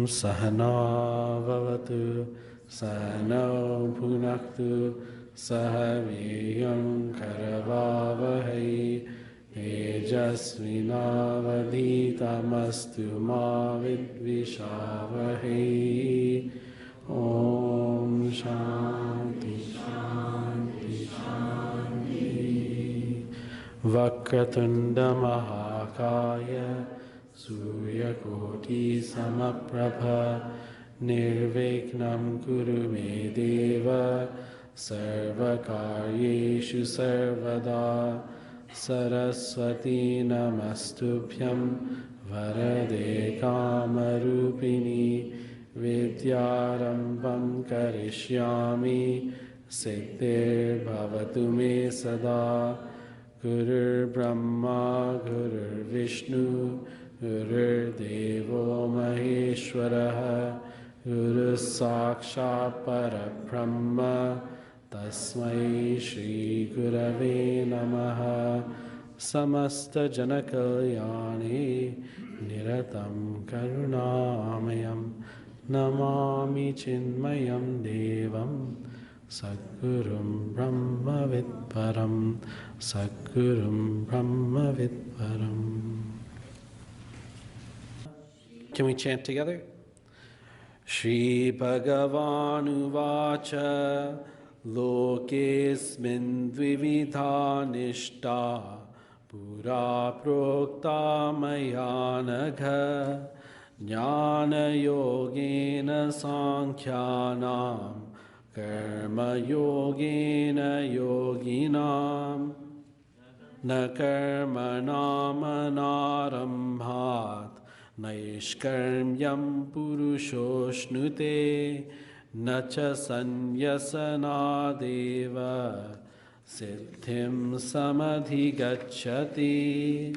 Sahana Vavatu Sahana Bhunaktu Sahaviyam Karavavahai Tejasvinavadhitamastu ma vidvishavahai. Om Shanti Shanti Shanti. Vakratunda Mahakaya Suryakoti Samaprabha Nirviknam Kuru Me Deva Sarvakaryeshu Sarvada Saraswati Namastubhyam Varade Kamarupini Vidyarambam Karishyami Siddhir Bhavatu Me Sada Gurur Brahma Gurur Vishnu Gurur Devo Maheshwaraha Guru Sakshat Parabrahma Tasmai Shri Gurave Namaha. Samasta Janakalyani Niratam Karunamayam Namami Chinmayam Devam Sadgurum Brahma Vidparam Sadgurum Brahma Vidparam. Can we chant together? Shri Bhagavanu Vacha Lokesmin Dvividha Nishta Pura Prokta Mayanagha Jnana Yogena Sankhyanam Karma Yogena Yoginam Na Karma Namanarambhat Naishkarmyam Purushoshnute Nacha Sanyasanadeva Siddhim Samadhigacchati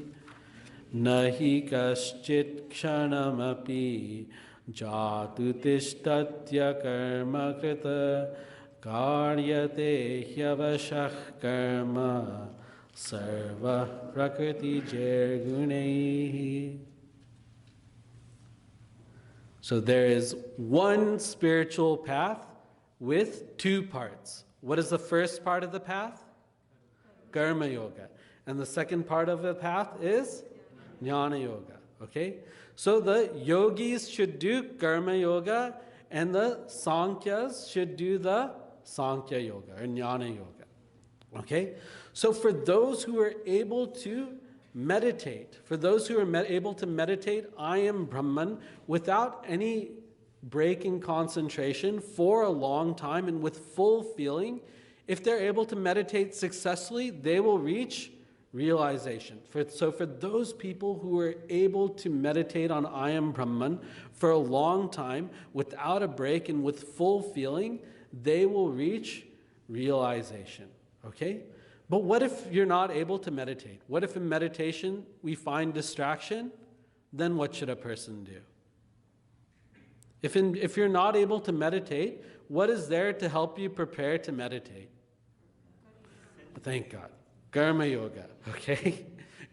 Nahi Kaschit Kshanamapi Jatu Tishtatya Karma Krita Karyate Hyavashah Karma Sarva Prakriti Jergunehi. So there is one spiritual path with two parts. What is the first part of the path? Karma Yoga. And the second part of the path is Jnana Yoga. Okay? So the yogis should do Karma Yoga and the Sankhyas should do the Sankhya Yoga or Jnana Yoga. Okay? So for those who are able to meditate, able to meditate, I am Brahman, without any break in concentration for a long time and with full feeling, if they're able to meditate successfully, they will reach realization. So for those people who are able to meditate on I am Brahman for a long time without a break and with full feeling, they will reach realization. Okay? But what if you're not able to meditate? What if in meditation we find distraction? Then what should a person do? If you're not able to meditate, what is there to help you prepare to meditate? Thank God. Karma Yoga, okay?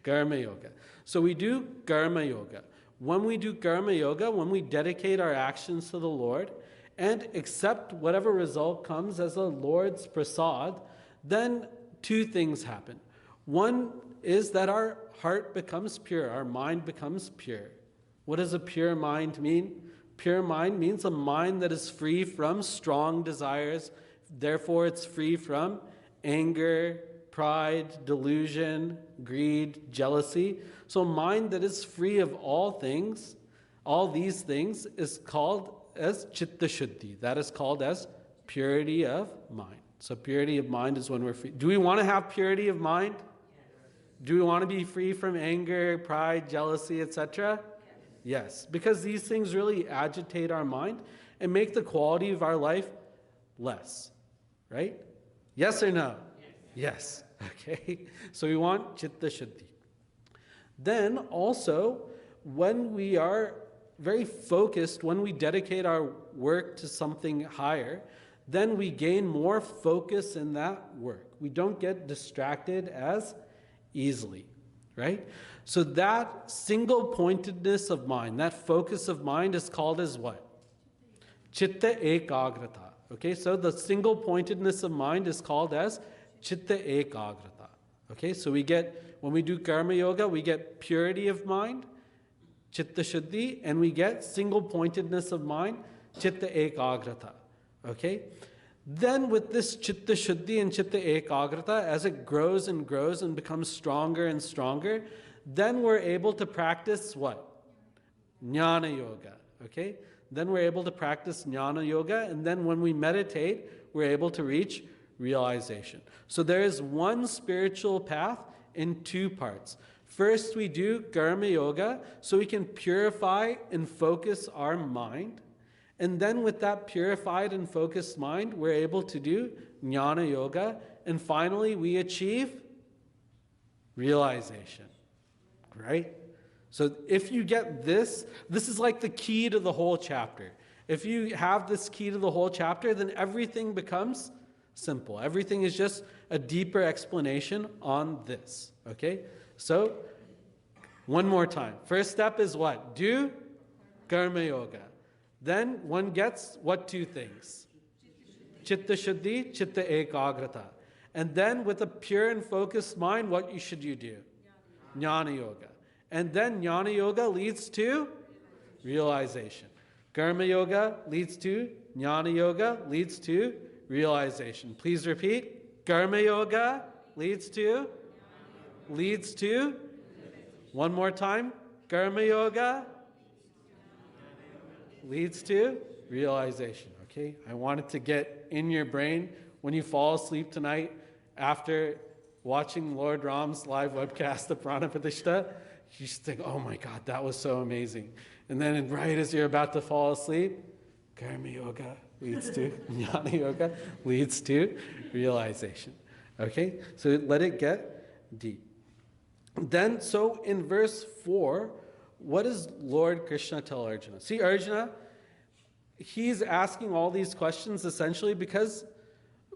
Karma Yoga. So we do Karma Yoga. When we do Karma Yoga, when we dedicate our actions to the Lord and accept whatever result comes as the Lord's prasad, then two things happen. One is that our heart becomes pure, our mind becomes pure. What does a pure mind mean? Pure mind means a mind that is free from strong desires, therefore it's free from anger, pride, delusion, greed, jealousy. So mind that is free of all things, all these things, is called as chitta shuddhi. That is called as purity of mind. So purity of mind is when we're free. Do we want to have purity of mind? Do we want to be free from anger, pride, jealousy, etc.? Yes, because these things really agitate our mind and make the quality of our life less, right? Yes or no? Yes. Okay. So we want chitta shuddhi. Then also, when we are very focused, when we dedicate our work to something higher, then we gain more focus in that work. We don't get distracted as easily, right? So that single pointedness of mind, that focus of mind is called as what? Chitta ekagrata. Okay, so the single pointedness of mind is called as chitta ekagrata. Okay, so we get, when we do karma yoga, we get purity of mind, chitta shuddhi, and we get single pointedness of mind, chitta ekagrata. Okay, then with this chitta shuddhi and chitta ekagrata, as it grows and grows and becomes stronger and stronger, then we're able to practice what? Jnana yoga. Okay, then we're able to practice jnana yoga, and then when we meditate, we're able to reach realization. So there is one spiritual path in two parts. First, we do karma yoga so we can purify and focus our mind. And then with that purified and focused mind, we're able to do jnana yoga. And finally, we achieve realization. Right? So if you get this, this is like the key to the whole chapter. If you have this key to the whole chapter, then everything becomes simple. Everything is just a deeper explanation on this. Okay? So, one more time. First step is what? Do karma yoga. Then one gets what two things? Chitta shuddhi, chitta ekagrata. And then with a pure and focused mind, what should you do? Jnana yoga. And then jnana yoga leads to realization. Karma yoga leads to jnana yoga leads to realization. Please repeat. Karma yoga leads to one more time. Karma yoga leads to realization. Okay? I want it to get in your brain when you fall asleep tonight after watching Lord Ram's live webcast of Prana Pratishtha. You just think, oh my God, that was so amazing. And then right as you're about to fall asleep, karma yoga leads to jnana yoga leads to realization. Okay? So let it get deep. Then, so in verse 4, what does Lord Krishna tell Arjuna? See, Arjuna, he's asking all these questions essentially because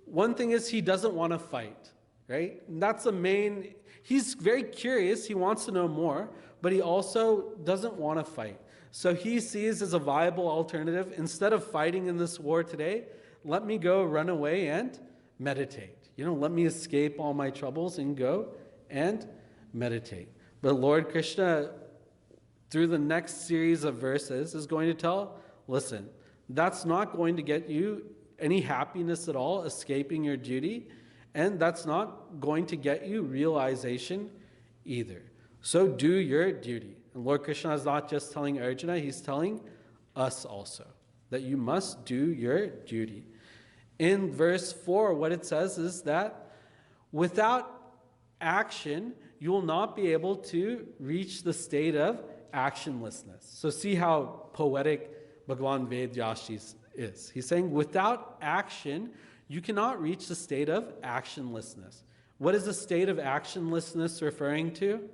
one thing is he doesn't want to fight, right? And that's the main, he's very curious, he wants to know more, but he also doesn't want to fight. So he sees as a viable alternative, instead of fighting in this war today, let me go run away and meditate. Let me escape all my troubles and go and meditate. But Lord Krishna, through the next series of verses, is going to tell, listen, that's not going to get you any happiness at all, escaping your duty, and that's not going to get you realization either. So do your duty. And Lord Krishna is not just telling Arjuna, he's telling us also that you must do your duty. In verse 4, what it says is that without action, you will not be able to reach the state of actionlessness. So see how poetic Bhagwan Vedyashis is. He's saying without action, you cannot reach the state of actionlessness. What is the state of actionlessness referring to?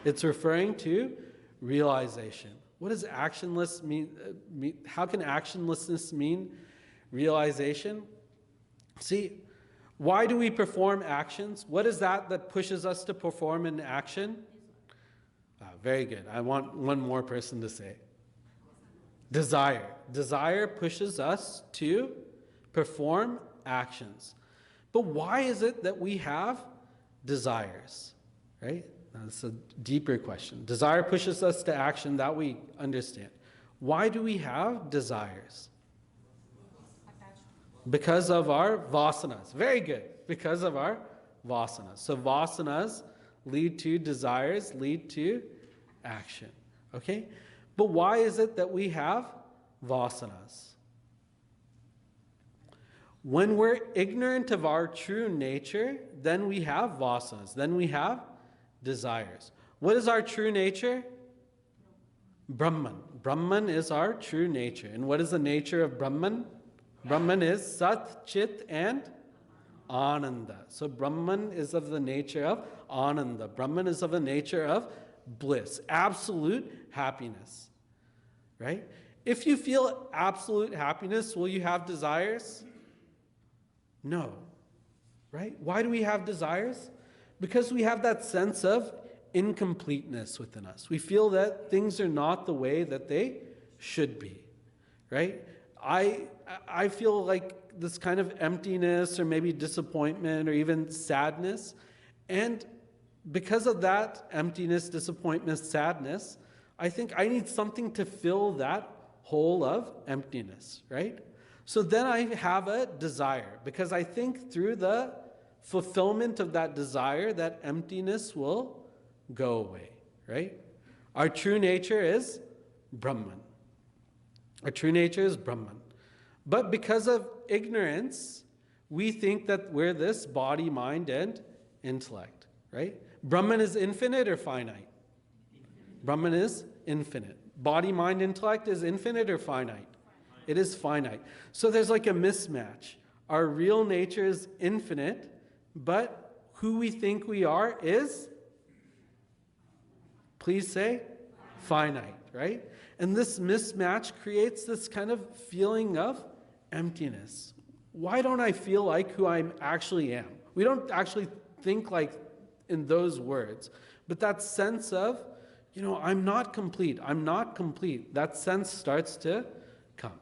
It's referring to realization. What does actionless mean? How can actionlessness mean realization? See, why do we perform actions? What is that pushes us to perform an action? Very good. I want one more person to say. Desire. Desire pushes us to perform actions. But why is it that we have desires? Right? That's a deeper question. Desire pushes us to action, that we understand. Why do we have desires? Because of our vasanas. Very good. Because of our Vasanas. So vasanas lead to desires, lead to action. Okay? But why is it that we have vasanas? When we're ignorant of our true nature, then we have vasanas, then we have desires. What is our true nature? Brahman. Brahman is our true nature. And what is the nature of Brahman? Brahman is Sat, Chit, and Ananda. So Brahman is of the nature of Ananda. Brahman is of the nature of bliss, absolute happiness. Right? If you feel absolute happiness, will you have desires? No. Right? Why do we have desires? Because we have that sense of incompleteness within us. We feel that things are not the way that they should be. Right? I feel like this kind of emptiness or maybe disappointment or even sadness. And because of that emptiness, disappointment, sadness, I think I need something to fill that hole of emptiness, right? So then I have a desire, because I think through the fulfillment of that desire, that emptiness will go away, right? Our true nature is Brahman. Our true nature is Brahman. But because of ignorance, we think that we're this body, mind, and intellect, right? Brahman is infinite or finite? Brahman is infinite. Body, mind, intellect is infinite or finite? It is finite. So there's like a mismatch. Our real nature is infinite, but who we think we are is, please say, finite, right? And this mismatch creates this kind of feeling of emptiness. Why don't I feel like who I actually am? We don't actually think like in those words, but that sense of, I'm not complete. I'm not complete. That sense starts to come,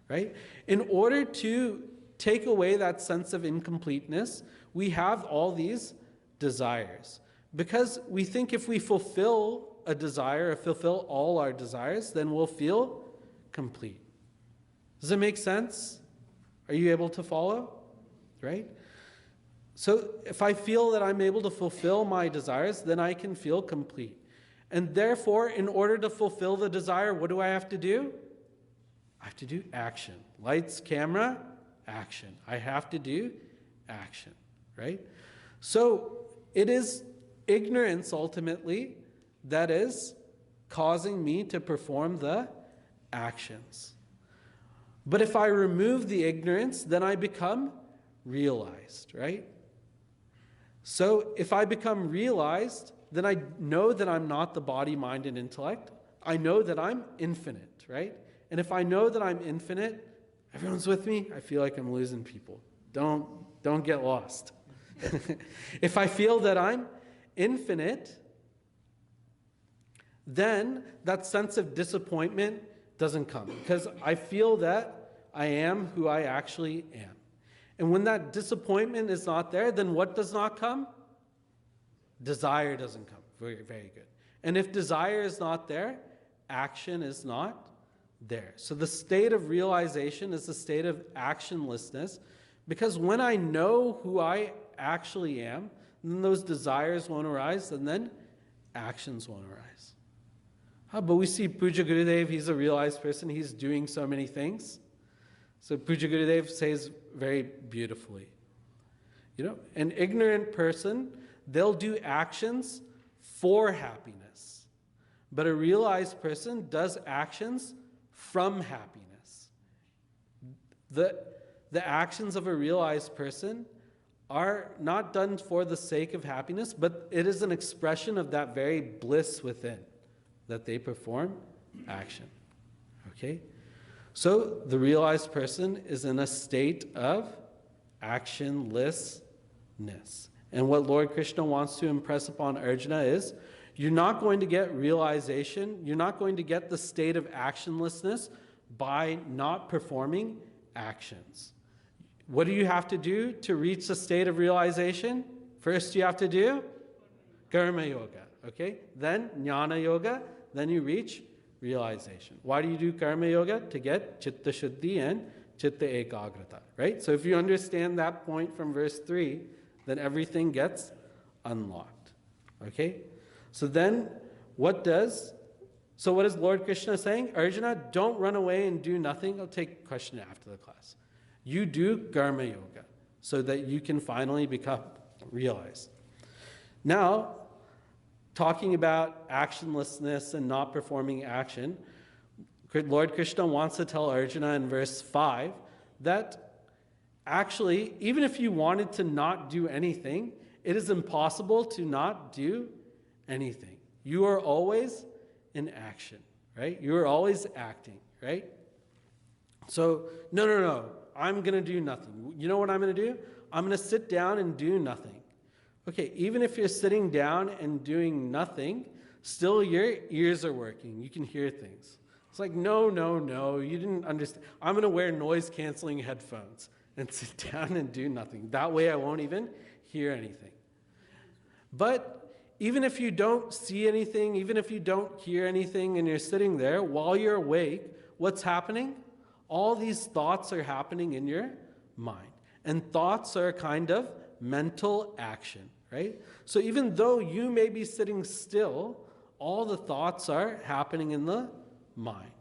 right? In order to take away that sense of incompleteness, we have all these desires. Because we think if we fulfill a desire, or fulfill all our desires, then we'll feel complete. Does it make sense? Are you able to follow? Right? So if I feel that I'm able to fulfill my desires, then I can feel complete. And therefore, in order to fulfill the desire, what do I have to do? I have to do action. Lights, camera, action. I have to do action, right? So it is ignorance, ultimately, that is causing me to perform the actions. But if I remove the ignorance, then I become realized, right? So if I become realized, then I know that I'm not the body, mind, and intellect. I know that I'm infinite, right? And if I know that I'm infinite, everyone's with me? I feel like I'm losing people. Don't get lost. If I feel that I'm infinite, then that sense of disappointment doesn't come, because I feel that I am who I actually am. And when that disappointment is not there, then what does not come? Desire doesn't come. Very, very good. And if desire is not there, action is not there. So the state of realization is the state of actionlessness, because when I know who I actually am, then those desires won't arise, and then actions won't arise. But we see Puja Gurudev, he's a realized person, he's doing so many things. So Puja Gurudev says very beautifully, an ignorant person, they'll do actions for happiness. But a realized person does actions from happiness. The actions of a realized person are not done for the sake of happiness, but it is an expression of that very bliss within that they perform action. Okay? So the realized person is in a state of actionlessness. And what Lord Krishna wants to impress upon Arjuna is, you're not going to get realization, you're not going to get the state of actionlessness by not performing actions. What do you have to do to reach the state of realization? First you have to do Karma Yoga, okay? Then Jnana Yoga, then you reach realization. Why do you do Karma Yoga? To get Chitta Shuddhi and Chitta Ekagrata, right? So if you understand that point from verse 3, then everything gets unlocked. Okay? So then, what is Lord Krishna saying? Arjuna, don't run away and do nothing. I'll take a question after the class. You do karma yoga so that you can finally become realized. Now, talking about actionlessness and not performing action, Lord Krishna wants to tell Arjuna in verse 5 that actually, even if you wanted to not do anything, it is impossible to not do anything. You are always in action, right? You are always acting, right? So, no, I'm going to do nothing. You know what I'm going to do? I'm going to sit down and do nothing. Okay, even if you're sitting down and doing nothing, still your ears are working. You can hear things. It's like, no, you didn't understand. I'm going to wear noise-canceling headphones and sit down and do nothing. That way I won't even hear anything. But even if you don't see anything, even if you don't hear anything, and you're sitting there, while you're awake, what's happening? All these thoughts are happening in your mind. And thoughts are a kind of mental action, right? So even though you may be sitting still, all the thoughts are happening in the mind,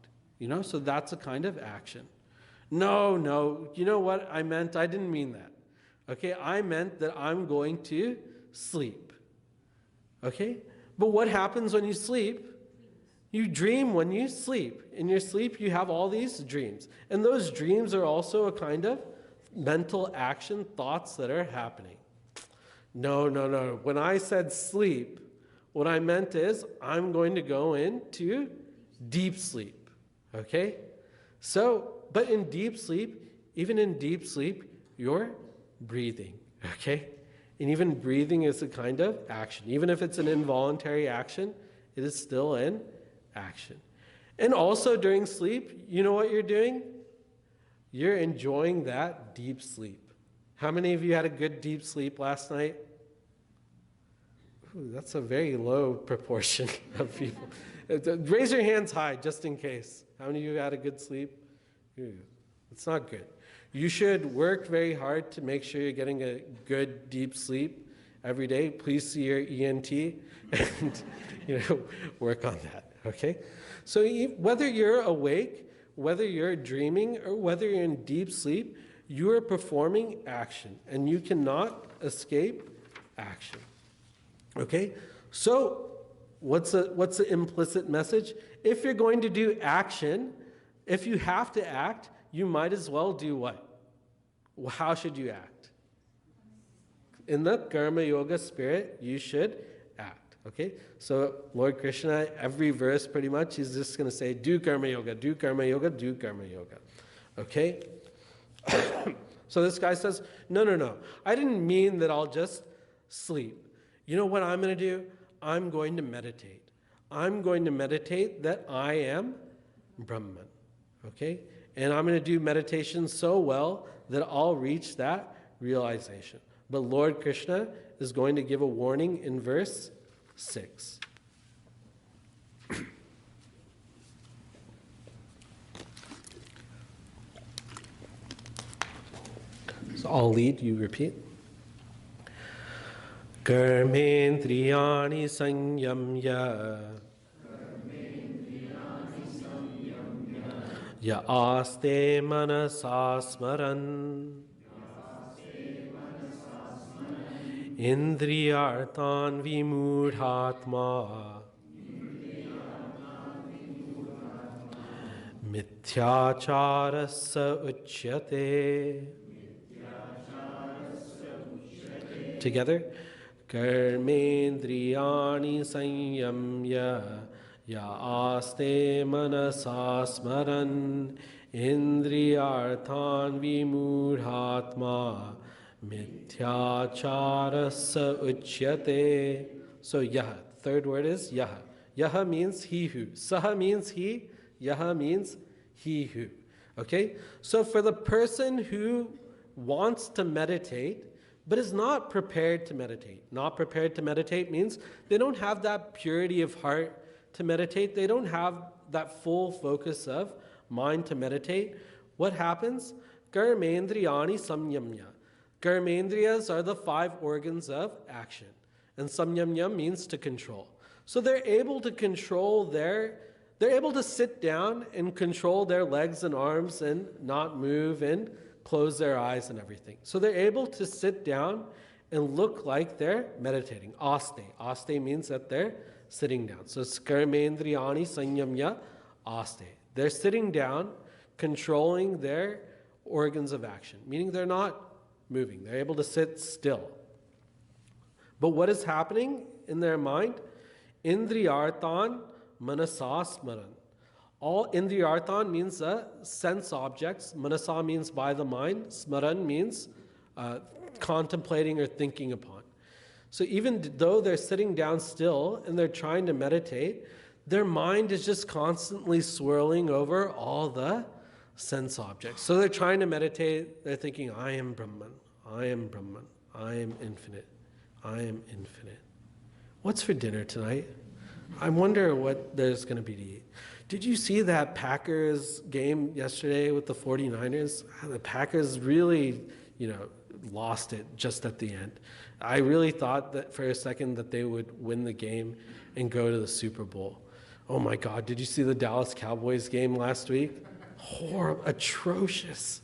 so that's a kind of action. No, you know what I meant? I didn't mean that. Okay, I meant that I'm going to sleep. Okay, but what happens when you sleep? You dream when you sleep. In your sleep, you have all these dreams. And those dreams are also a kind of mental action, thoughts that are happening. No. When I said sleep, what I meant is I'm going to go into deep sleep. Okay? So, but in deep sleep, even in deep sleep, you're breathing. Okay? And even breathing is a kind of action. Even if it's an involuntary action, it is still an action. And also during sleep, you know what you're doing? You're enjoying that deep sleep. How many of you had a good deep sleep last night? Ooh, that's a very low proportion of people. Raise your hands high just in case. How many of you had a good sleep? Ooh, it's not good. You should work very hard to make sure you're getting a good deep sleep every day. Please see your ENT and work on that. Okay? So whether you're awake, whether you're dreaming, or whether you're in deep sleep, you are performing action, and you cannot escape action. Okay? So what's the implicit message? If you're going to do action, if you have to act, you might as well do what? How should you act? In the Karma Yoga spirit, you should act. Okay? So Lord Krishna, every verse pretty much, he's just going to say, do Karma Yoga, do Karma Yoga, do Karma Yoga. Okay? So this guy says, no. I didn't mean that I'll just sleep. You know what I'm going to do? I'm going to meditate. I'm going to meditate that I am Brahman. Okay? And I'm going to do meditation so well that I'll reach that realization. But Lord Krishna is going to give a warning in verse 6. So I'll lead, you repeat. Karmendriyani sanyamya ya aste manasa smaran indriyartan vimudhatma mithyacharasa uchyate. Together. Karmendriyani sanyamya ya aste manasa smaran indriyarthan vimudhatma mithyacharasa uchyate. So yaha, third word is yaha. Yaha means he who. Saha means he. Yaha means he who. Okay? So for the person who wants to meditate, but is not prepared to meditate. Not prepared to meditate means they don't have that purity of heart to meditate. They don't have that full focus of mind to meditate. What happens? Karmendriyani samyamya. Karmendriyas are the 5 organs of action. And samyamyam means to control. So they're able to control they're able to sit down and control their legs and arms and not move and close their eyes and everything. So they're able to sit down and look like they're meditating. Aste. Aste means that they're sitting down. So karmendriyani sanyamya aste. They're sitting down, controlling their organs of action, meaning they're not moving. They're able to sit still. But what is happening in their mind? Indriyartan manasa smaran. All indriyartan means sense objects. Manasa means by the mind. Smaran means contemplating or thinking upon. So even though they're sitting down still and they're trying to meditate, their mind is just constantly swirling over all the sense objects. So they're trying to meditate, they're thinking, I am Brahman, I am Brahman, I am infinite, I am infinite. What's for dinner tonight? I wonder what there's going to be to eat. Did you see that Packers game yesterday with the 49ers? The Packers really, lost it just at the end. I really thought that for a second that they would win the game and go to the Super Bowl. Oh my God, did you see the Dallas Cowboys game last week? Horrible, atrocious.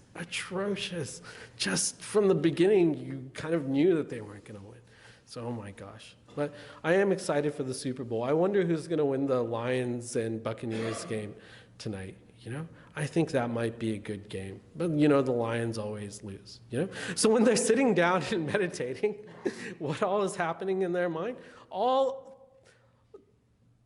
Just from the beginning, you kind of knew that they weren't going to win. So, oh my gosh. But I am excited for the Super Bowl. I wonder who's going to win the Lions and Buccaneers game tonight, I think that might be a good game. But, the Lions always lose, So when they're sitting down and meditating, what all is happening in their mind? All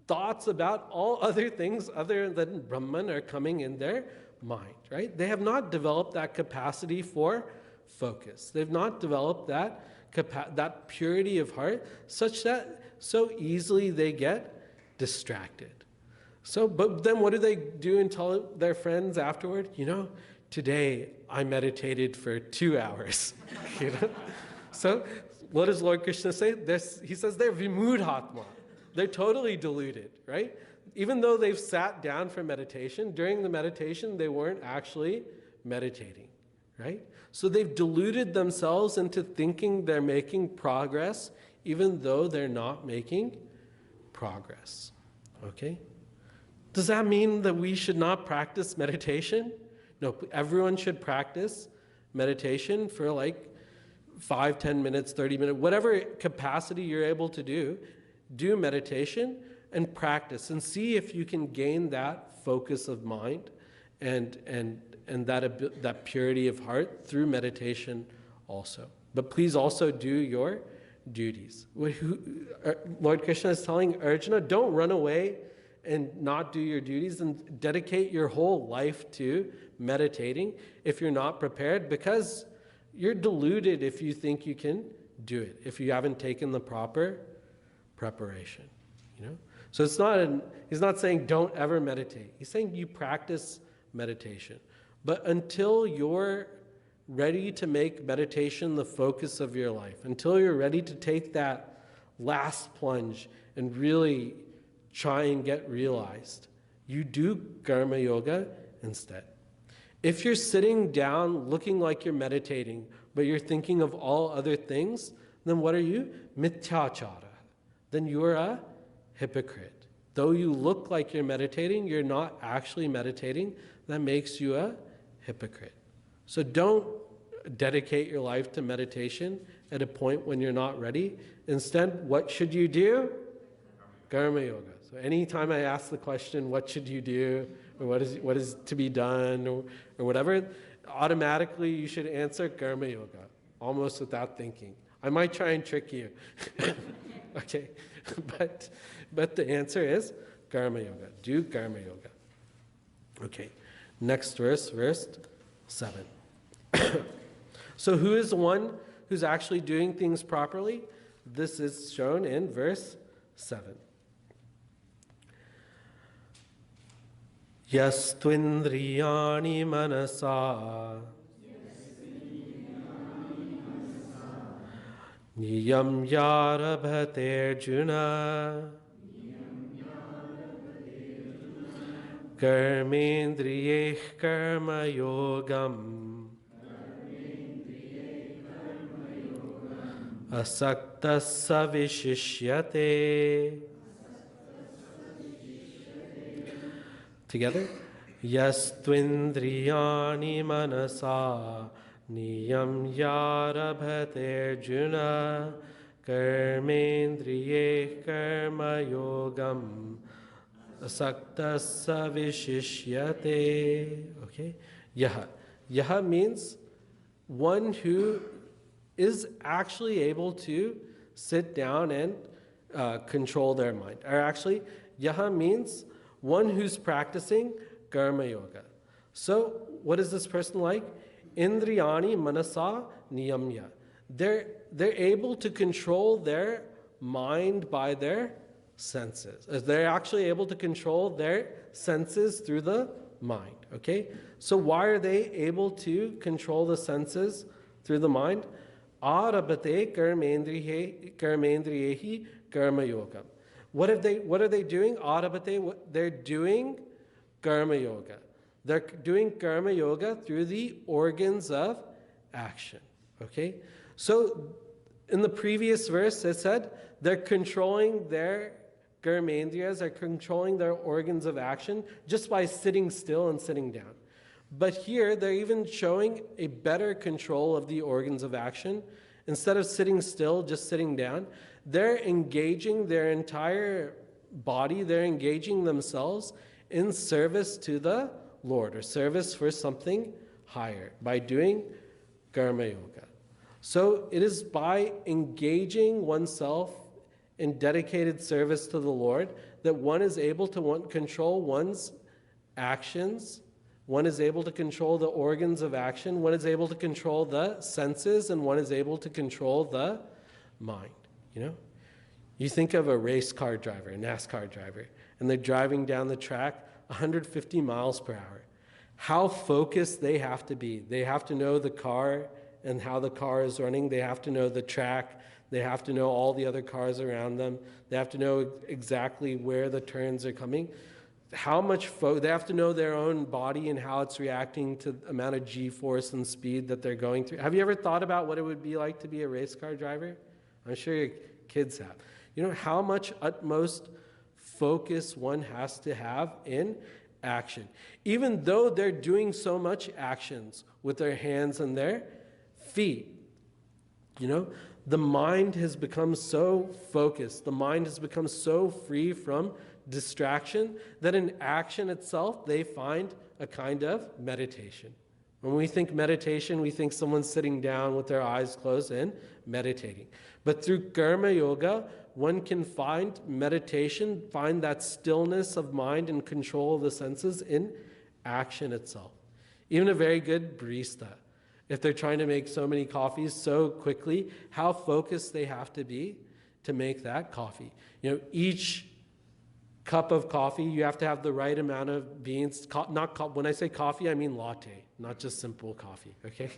thoughts about all other things other than Brahman are coming in their mind, right? They have not developed that capacity for focus. They've not developed that purity of heart such that so easily they get distracted. So, but then what do they do and tell their friends afterward? Today I meditated for 2 hours. So what does Lord Krishna say? He says they're vimudhatma. They're totally deluded, right? Even though they've sat down for meditation, during the meditation they weren't actually meditating, right? So they've deluded themselves into thinking they're making progress, even though they're not making progress, okay? Does that mean that we should not practice meditation? No, everyone should practice meditation for like 5, 10 minutes, 30 minutes, whatever capacity you're able to do meditation and practice and see if you can gain that focus of mind and that purity of heart through meditation also. But please also do your duties. Lord Krishna is telling Arjuna, don't run away and not do your duties and dedicate your whole life to meditating if you're not prepared, because you're deluded if you think you can do it, if you haven't taken the proper preparation, So he's not saying don't ever meditate. He's saying you practice meditation. But until you're ready to make meditation the focus of your life, until you're ready to take that last plunge and really try and get realized, you do karma yoga instead. If you're sitting down looking like you're meditating, but you're thinking of all other things, then what are you? Mithyachara. Then you're a hypocrite. Though you look like you're meditating, you're not actually meditating. That makes you a hypocrite. So don't dedicate your life to meditation at a point when you're not ready. Instead, what should you do? Karma yoga. So anytime I ask the question, what should you do, or what is to be done, or whatever, automatically you should answer karma yoga, almost without thinking. I might try and trick you. Okay, but the answer is karma yoga. Do karma yoga. Okay, next verse 7. So who is the one who's actually doing things properly? This is shown in verse 7. Yastvindriyani manasa niyam yarabhate arjuna karmendriyeh karma yogam asakta savishishyate. Together. Yas twindriyani manasa niyam yarabhate arjuna karmendriye karma yogam asakta savishishyate. Okay? Yaha. Yaha means one who is actually able to sit down and control their mind. Or actually, yaha means one who's practicing karma yoga. So, what is this person like? Indriyani manasa niyamya. They're able to control their mind by their senses. They're actually able to control their senses through the mind. Okay? So, why are they able to control the senses through the mind? Arabate karmendriyehi karma yoga. What are they doing? Arabate, they're doing karma yoga. They're doing karma yoga through the organs of action. Okay? So, in the previous verse, it said they're controlling their karmendriyas, they're controlling their organs of action just by sitting still and sitting down. But here, they're even showing a better control of the organs of action. Instead of sitting still, just sitting down, they're engaging their entire body, they're engaging themselves in service to the Lord, or service for something higher, by doing karma yoga. So it is by engaging oneself in dedicated service to the Lord that one is able to control one's actions. One is able to control the organs of action, one is able to control the senses, and one is able to control the mind. You know? You think of a race car driver, a NASCAR driver, and they're driving down the track 150 miles per hour. How focused they have to be. They have to know the car and how the car is running. They have to know the track. They have to know all the other cars around them. They have to know exactly where the turns are coming. How much they have to know their own body and how it's reacting to the amount of G-force and speed that they're going through. Have you ever thought about what it would be like to be a race car driver? I'm sure your kids have. You know how much utmost focus one has to have in action. Even though they're doing so much actions with their hands and their feet, you know, the mind has become so focused, the mind has become so free from distraction that in action itself they find a kind of meditation. When we think meditation, we think someone sitting down with their eyes closed and meditating. But through karma yoga, one can find meditation, find that stillness of mind and control of the senses in action itself. Even a very good barista, if they're trying to make so many coffees so quickly, how focused they have to be to make that coffee. You know, each cup of coffee, you have to have the right amount of beans. When I say coffee, I mean latte, not just simple coffee, okay?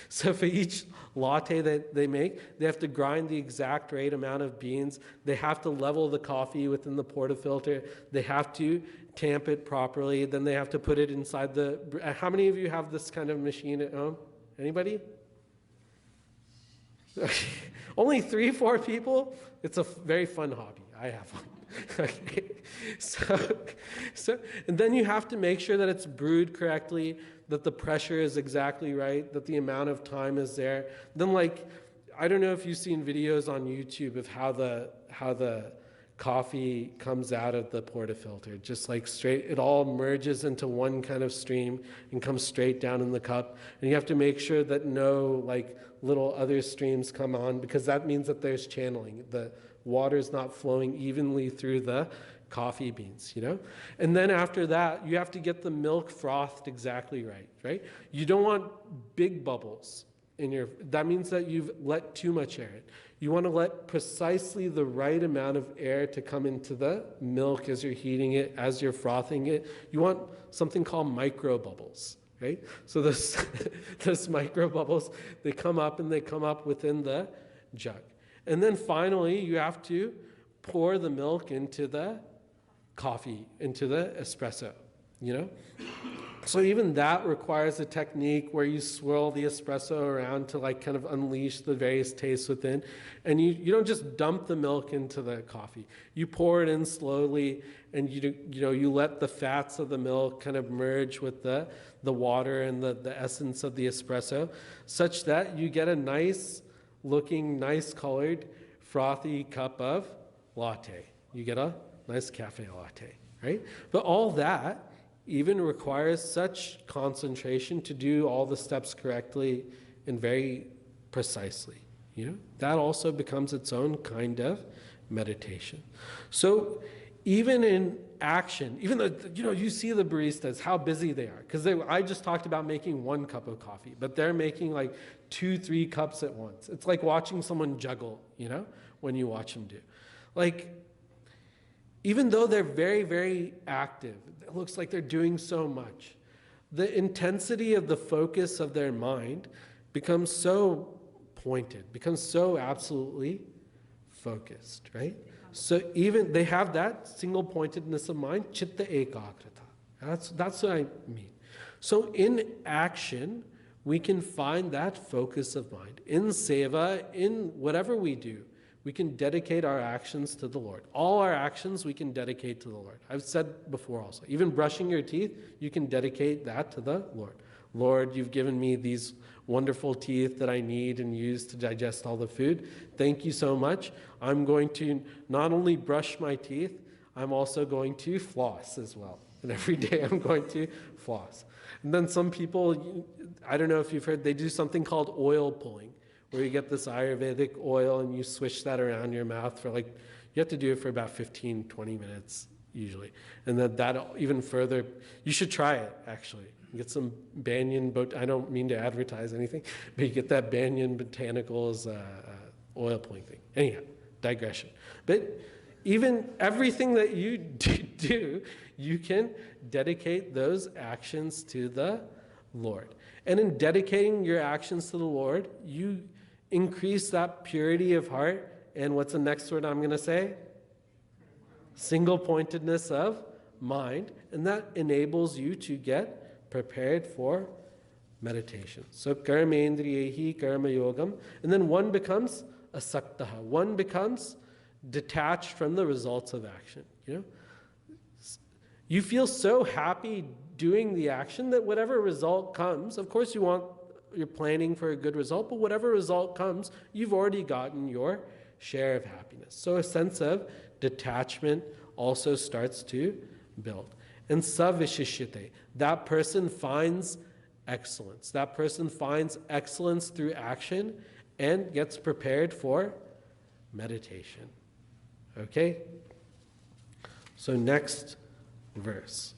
So for each latte that they make, they have to grind the exact right amount of beans. They have to level the coffee within the portafilter. They have to tamp it properly. Then they have to put it inside the... How many of you have this kind of machine at home? Anybody? Only 3-4 people? It's a very fun hobby. I have one. Okay. So, and then you have to make sure that it's brewed correctly, that the pressure is exactly right, that the amount of time is there. Then, like, I don't know if you've seen videos on YouTube of how the coffee comes out of the portafilter, just like straight, it all merges into one kind of stream and comes straight down in the cup. And you have to make sure that no, like, little other streams come on, because that means that there's channeling. The water's not flowing evenly through the coffee beans, you know? And then after that, you have to get the milk frothed exactly right? You don't want big bubbles in your, that means that you've let too much air in. You want to let precisely the right amount of air to come into the milk as you're heating it, as you're frothing it. You want something called micro bubbles, right? So those micro bubbles, they come up and they come up within the jug. And then finally, you have to pour the milk into the coffee, into the espresso, you know? So even that requires a technique where you swirl the espresso around to like kind of unleash the various tastes within. And you don't just dump the milk into the coffee. You pour it in slowly, and you let the fats of the milk kind of merge with the water and the essence of the espresso, such that you get a nice looking, nice colored, frothy cup of latte. You get a nice cafe latte, right? But all that even requires such concentration to do all the steps correctly and very precisely. That also becomes its own kind of meditation. So even in action, even though you see the baristas, how busy they are, because I just talked about making 1 cup of coffee, but they're making like 2-3 cups at once. It's like watching someone juggle, when you watch them do. Like, even though they're very, very active, it looks like they're doing so much, the intensity of the focus of their mind becomes so pointed, becomes so absolutely focused, right? So even they have that single pointedness of mind, chitta ekagrata. That's what I mean. So in action, we can find that focus of mind. In seva, in whatever we do, we can dedicate our actions to the Lord. All our actions we can dedicate to the Lord. I've said before also, even brushing your teeth, you can dedicate that to the Lord. Lord, you've given me these wonderful teeth that I need and use to digest all the food. Thank you so much. I'm going to not only brush my teeth, I'm also going to floss as well. And every day I'm going to floss. And then some people, I don't know if you've heard, they do something called oil pulling, where you get this Ayurvedic oil and you swish that around your mouth for you have to do it for about 15, 20 minutes usually. And then that even further, you should try it actually. Get some Banyan, I don't mean to advertise anything, but you get that Banyan Botanicals oil pulling thing. Anyhow, digression. But even everything that you do, you can dedicate those actions to the Lord. And in dedicating your actions to the Lord, you increase that purity of heart. And what's the next word I'm going to say? Single pointedness of mind. And that enables you to get prepared for meditation. So karmendriyehi karma yogam. And then one becomes asaktaha. One becomes detached from the results of action. You feel so happy doing the action that whatever result comes, of course you're planning for a good result, but whatever result comes, you've already gotten your share of happiness. So a sense of detachment also starts to build. And savishishyate, that person finds excellence. That person finds excellence through action and gets prepared for meditation. Okay? So next verse.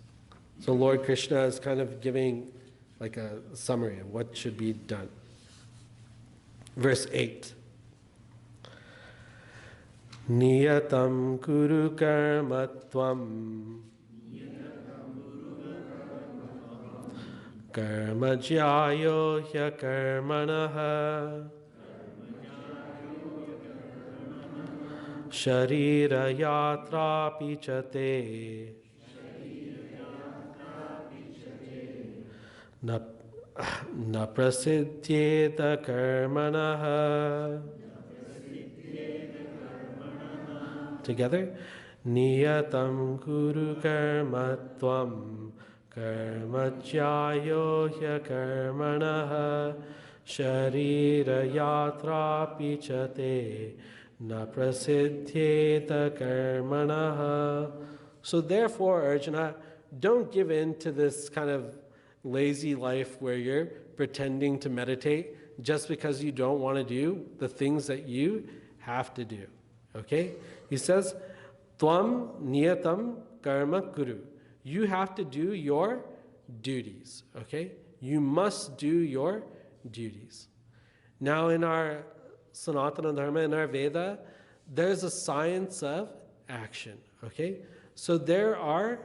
So Lord Krishna is kind of giving like a summary of what should be done. Verse 8. Niyatam kuru karma tvam karma jyayo hya karmanaha sharira yatra pichate na prasiddhyeta karmanaha. Together, niyatam kuru karma tvam karma jyayo hya karmanaha sharira yatra pichate na prasiddhyeta karmanaha. So therefore, Arjuna, don't give in to this kind of lazy life where you're pretending to meditate just because you don't want to do the things that you have to do. Okay? He says, Tvam niyatam karma kuru. You have to do your duties. Okay? You must do your duties. Now in our Sanatana Dharma, in our Veda, there's a science of action. Okay? So there are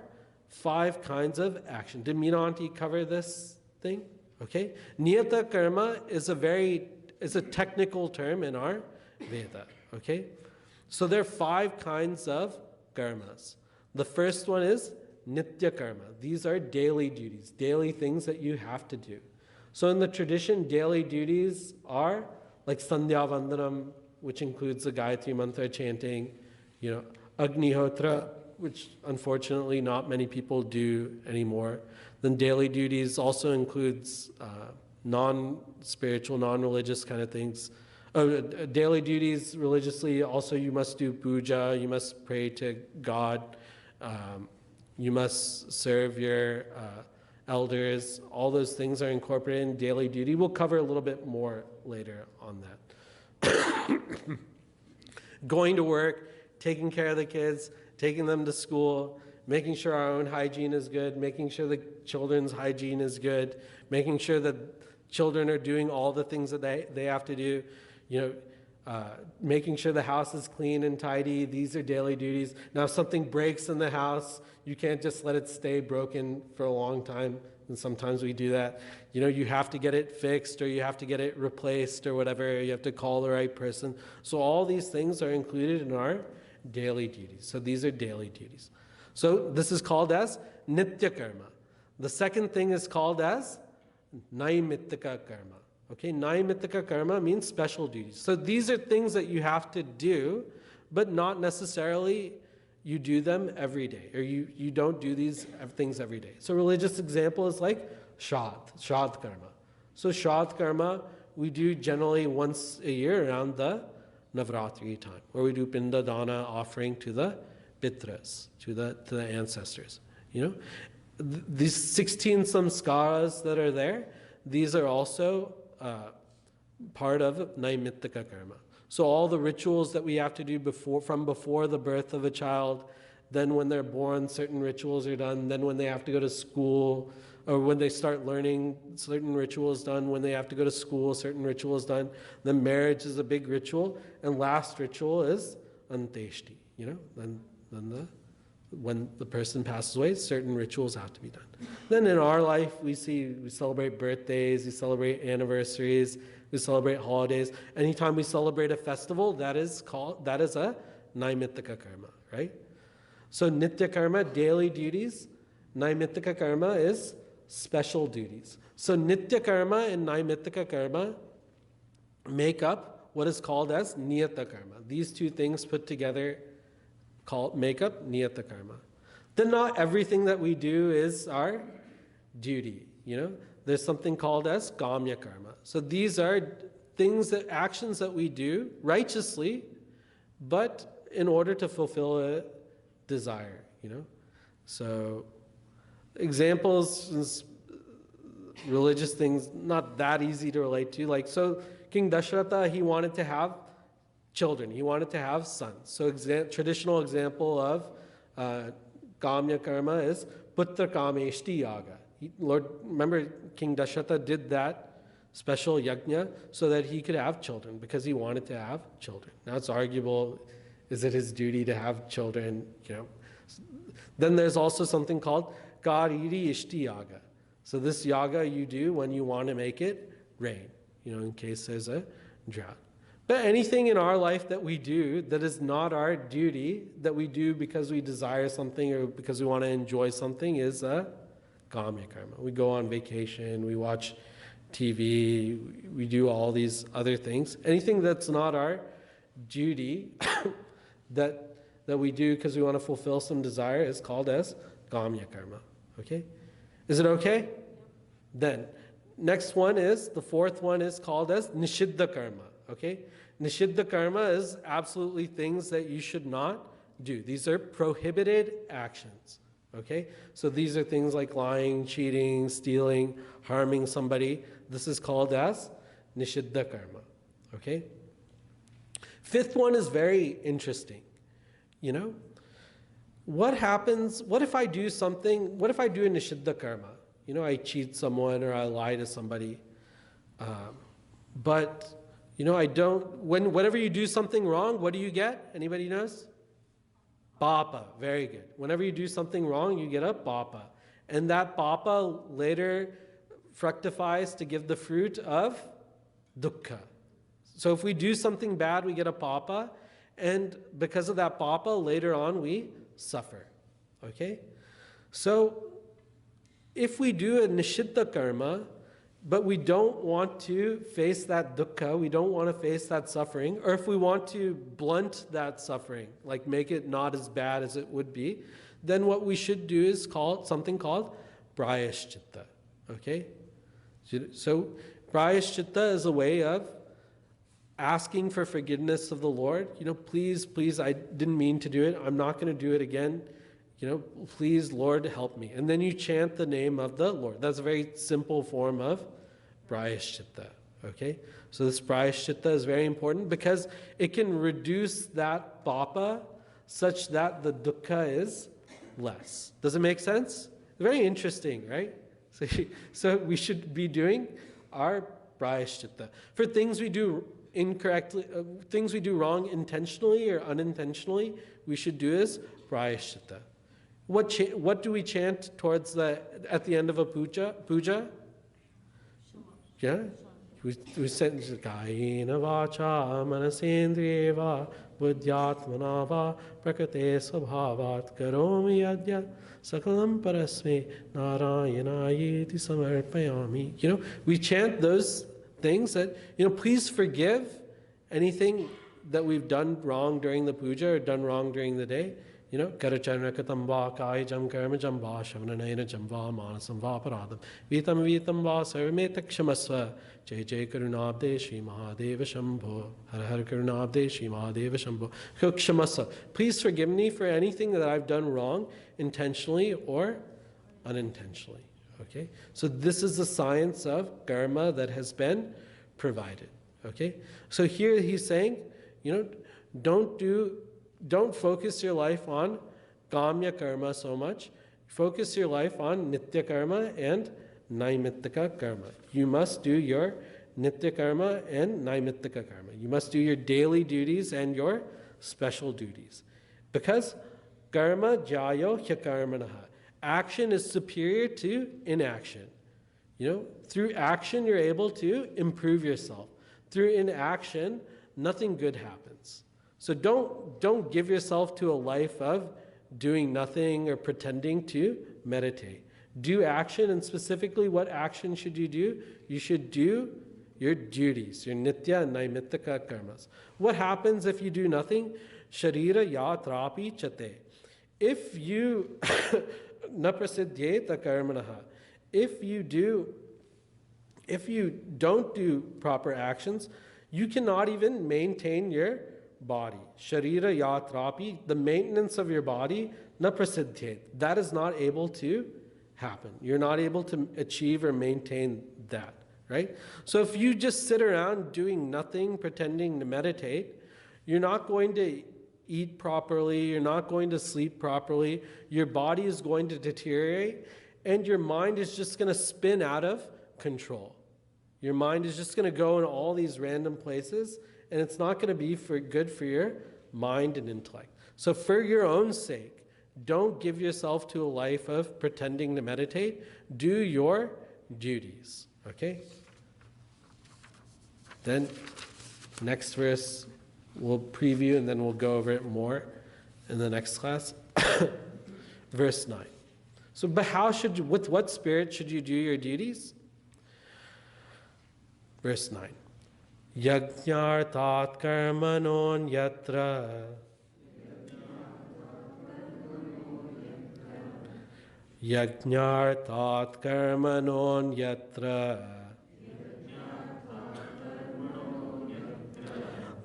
5 kinds of action. Did Meenanti cover this thing? Okay? Niyata karma is a technical term in our Veda. Okay? So there are 5 kinds of karmas. The first one is nitya karma. These are daily duties, daily things that you have to do. So in the tradition, daily duties are like Sandhya Vandanam, which includes the Gayatri Mantra chanting, Agnihotra, which unfortunately not many people do anymore. Then daily duties also includes non-spiritual, non-religious kind of things. Daily duties religiously, also you must do puja, you must pray to God, you must serve your elders. All those things are incorporated in daily duty. We'll cover a little bit more later on that. Going to work, taking care of the kids, taking them to school, making sure our own hygiene is good, making sure the children's hygiene is good, making sure that children are doing all the things that they have to do, making sure the house is clean and tidy. These are daily duties. Now, if something breaks in the house, you can't just let it stay broken for a long time. And sometimes we do that. You have to get it fixed, or you have to get it replaced, or whatever. You have to call the right person. So all these things are included in our daily duties. So these are daily duties. So this is called as nitya karma. The second thing is called as naimittika karma. Okay, naimittika karma means special duties. So these are things that you have to do, but not necessarily you do them every day, or you don't do these things every day. So religious example is like Shraddh karma. So Shraddh karma we do generally once a year around the Navratri time, where we do Pinda Dana offering to the Pitras, to the ancestors. These 16 samskaras that are there, these are also part of naimittika karma. So all the rituals that we have to do from before the birth of a child, then when they're born, certain rituals are done, then when they have to go to school, or when they start learning, certain rituals done, when they have to go to school, certain rituals done. Then marriage is a big ritual, and last ritual is anteshti. When the person passes away, certain rituals have to be done. Then in our life, we celebrate birthdays, we celebrate anniversaries, we celebrate holidays. Anytime we celebrate a festival, that is a naimittika karma, right? So nitya karma, daily duties. Naimittika karma is special duties. So nitya karma and naimittika karma make up what is called as niyata karma. These two things put together make up niyata karma. Then not everything that we do is our duty. There's something called as kamya karma. So these are actions that we do righteously, but in order to fulfill a desire. So examples, religious things, not that easy to relate to. So King Dasharatha, he wanted to have children. He wanted to have sons. So traditional example of kamya karma is putra kameshti yaga. Remember, King Dasharatha did that special yajna so that he could have children, because he wanted to have children. Now it's arguable, is it his duty to have children? Then there's also something called kariri ishti yaga. So this yaga you do when you want to make it rain, in case there's a drought. But anything in our life that we do that is not our duty, that we do because we desire something or because we want to enjoy something, is a kamya karma. We go on vacation, we watch TV, we do all these other things. Anything that's not our duty that we do because we want to fulfill some desire is called as kamya karma. Okay? Is it okay? Then, next one is, the fourth one is called as nishiddha karma. Okay? Nishiddha karma is absolutely things that you should not do. These are prohibited actions. Okay? So these are things like lying, cheating, stealing, harming somebody. This is called as nishiddha karma. Okay? Fifth one is very interesting. What happens, what if I do a nishiddha karma? I cheat someone or I lie to somebody. But I don't, whenever you do something wrong, what do you get? Anybody knows? Papa. Very good. Whenever you do something wrong, you get a papa. And that papa later fructifies to give the fruit of dukkha. So if we do something bad, we get a papa. And because of that papa, later on we suffer. Okay? So if we do a nishiddha karma, but we don't want to face that dukkha, we don't want to face that suffering, or if we want to blunt that suffering, like make it not as bad as it would be, then what we should do is something called prayashchitta. Okay? So prayashchitta is a way of asking for forgiveness of the Lord. Please, I didn't mean to do it. I'm not going to do it again. Please, Lord, help me. And then you chant the name of the Lord. That's a very simple form of prayashchitta. Okay? So this prayashchitta is very important because it can reduce that papa such that the dukkha is less. Does it make sense? Very interesting, right? So we should be doing our prayashchitta. For things we do incorrectly, things we do wrong intentionally or unintentionally, we should do is prayashchitta. What do we chant at the end of a puja? Yeah? We say Kayena vacha manasendriya buddhyatmana va prakate svabhavat karomi adya sakalam parasme narayanayeti samarpayami. We chant those things that, please forgive anything that we've done wrong during the puja or done wrong during the day. Karacharnakatam va kayajam karmajam va shavananayana jam va manasam va paradam vitam va sarvameta kshamasva jai jai karunabde Shri Mahadeva Shambho Har Har Karunabde Shri Mahadeva Shambho Kshamasa. Please forgive me for anything that I've done wrong intentionally or unintentionally. Okay? So this is the science of karma that has been provided. Okay? So here he's saying, don't focus your life on kamya karma so much. Focus your life on nitya karma and naimittika karma. You must do your nitya karma and naimittika karma. You must do your daily duties and your special duties. Because karma jayo hyakarmanaha. Action is superior to inaction. Through action you're able to improve yourself. Through inaction, nothing good happens. So don't give yourself to a life of doing nothing or pretending to meditate. Do action, and specifically what action should you do? You should do your duties, your nitya and naimittika karmas. What happens if you do nothing? Sharira yatrapi chate. If you naprasidhyeta karmanaha, if you don't do proper actions, you cannot even maintain your body. Sharira yatrapi, the maintenance of your body, na prasidhyet. That is not able to happen. You're not able to achieve or maintain that, right? So if you just sit around doing nothing, pretending to meditate, you're not going to eat properly, you're not going to sleep properly, your body is going to deteriorate, and your mind is just going to spin out of control. Your mind is just going to go in all these random places, and it's not going to be good for your mind and intellect. So for your own sake, don't give yourself to a life of pretending to meditate. Do your duties, okay? Then, next verse, we'll preview and then we'll go over it more in the next class. Verse 9. So, but with what spirit should you do your duties? Verse 9. Yajñartat karmanon yatra Yajñartat karmanon yatra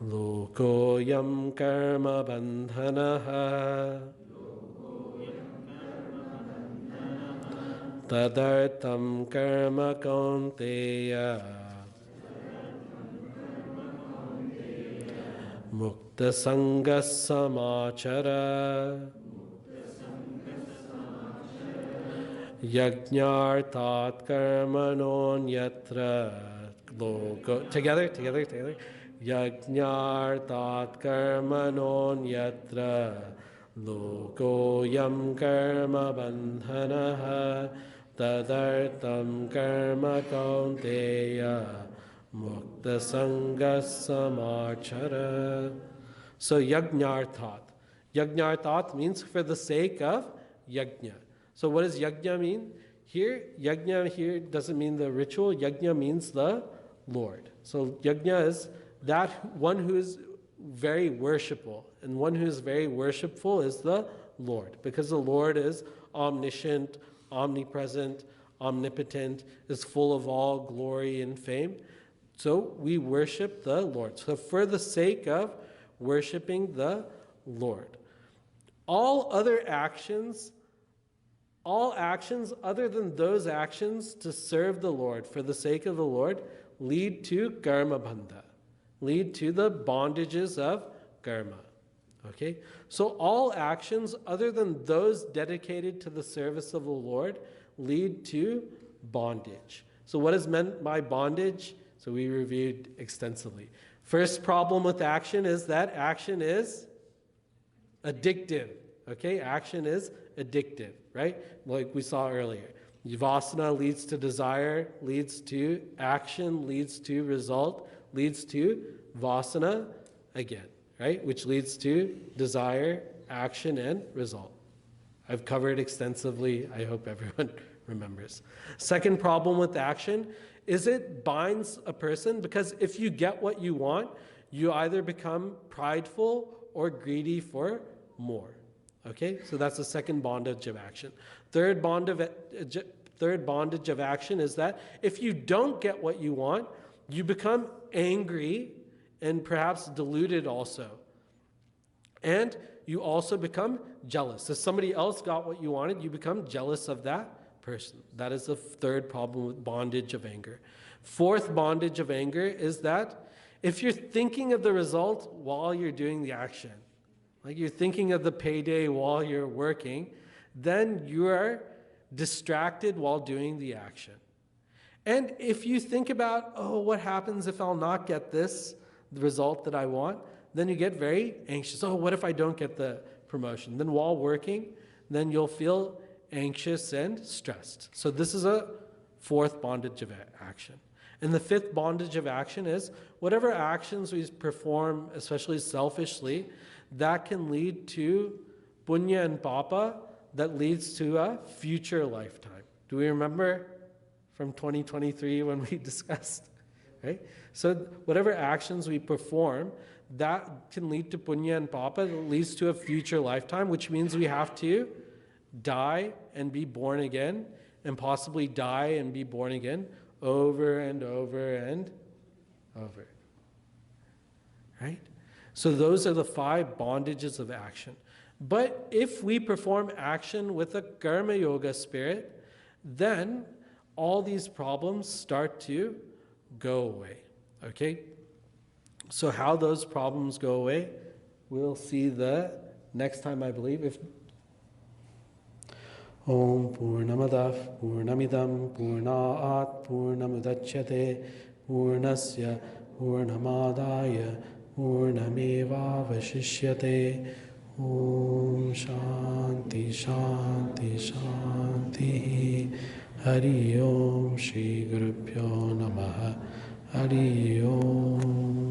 Lokoyam karma bandhanaha Tadartam karma kaunteya Mukta sangas samachara Yajñartat karmanon yatra Loko. Together. Yajñartat karmanon yatra Lokoyam karma bandhanaha Tadartam karma kaunteya Mukta sangas samachara. So yajñartat. Yajñartat means for the sake of yajña. So what does yajna mean? Here, yajna here doesn't mean the ritual. Yajna means the Lord. So yajna is that one who is very worshipful. And one who is very worshipful is the Lord. Because the Lord is omniscient, omnipresent, omnipotent, is full of all glory and fame. So we worship the Lord. So for the sake of worshiping the Lord. All actions other than those actions to serve the Lord for the sake of the Lord lead to karma bandha, lead to the bondages of karma. Okay? So all actions other than those dedicated to the service of the Lord lead to bondage. So what is meant by bondage? So we reviewed extensively. First problem with action is that action is addictive. Okay? Action is addictive, right? Like we saw earlier. Vasana leads to desire, leads to action, leads to result, leads to vasana again, right? Which leads to desire, action, and result. I've covered extensively. I hope everyone remembers. Second problem with action is it binds a person, because if you get what you want, you either become prideful or greedy for more. Okay, so that's the second bondage of action. Third bondage of action is that if you don't get what you want, you become angry and perhaps deluded also. And you also become jealous. If somebody else got what you wanted, you become jealous of that person. That is the third problem with bondage of anger. Fourth bondage of anger is that if you're thinking of the result while you're doing the action, like you're thinking of the payday while you're working, then you are distracted while doing the action. And if you think about, oh, what happens if I'll not get the result that I want, then you get very anxious. Oh, what if I don't get the promotion? Then while working, then you'll feel anxious and stressed. So this is a fourth bondage of action. And the fifth bondage of action is whatever actions we perform, especially selfishly, that can lead to punya and papa, that leads to a future lifetime. Do we remember from 2023 when we discussed? Right? So whatever actions we perform, that can lead to punya and papa, that leads to a future lifetime, which means we have to die and be born again, and possibly die and be born again over and over and over. Right? So those are the 5 bondages of action. But if we perform action with a karma yoga spirit, then all these problems start to go away. Okay? So how those problems go away, we'll see the next time, I believe. Om Purnamadav Purnamidam Purnaat Purnamudachyate Purnasya Purnamadaya Purnameva Vashishyate. Om Shanti Shanti Shanti. Hari Om Shri Gurubhyo Namaha. Hari Om.